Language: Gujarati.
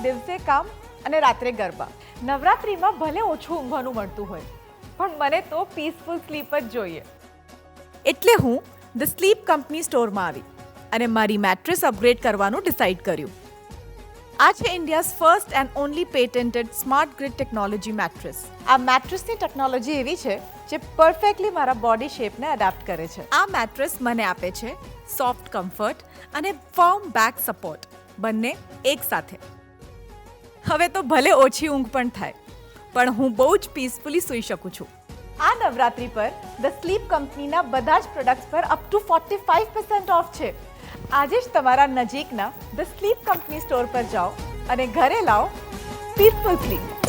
દિવસે કામ અને રાત્રે ગરબા. નવરાત્રિમાં ભલે ઓછું ઊંઘવાનું મળતું હોય, પણ મને તો પીસફુલ સ્લીપ જ જોઈએ. એટલે હું ધ સ્લીપ કંપની સ્ટોરમાં આવી અને મારી મેટ્રેસ અપગ્રેડ કરવાનું ડિસાઈડ કર્યું. આ છે India's first and only patented smart grid technology mattress. આ મેટ્રેસની ટેકનોલોજી એવી છે જે પરફેક્ટલી મારા બોડી શેપને એડેપ્ટ કરે છે. આ મેટ્રેસ મને આપે છે સોફ્ટ કમ્ફર્ટ અને ફર્મ બેક સપોર્ટ, બંને એક સાથે. હવે તો ભલે ઓછી ઊંઘ પણ થાય, પણ હું બહુ જ પીસફુલી સૂઈ શકું છું. આ નવરાત્રી પર ધ સ્લીપ કંપનીના બધા જ પ્રોડક્ટ્સ પર અપ ટુ 45% ઓફ છે. આજે જ તમારા નજીકના ધ સ્લીપ કંપની સ્ટોર પર જાઓ અને ઘરે લાવો પીસફુલ સ્લીપ.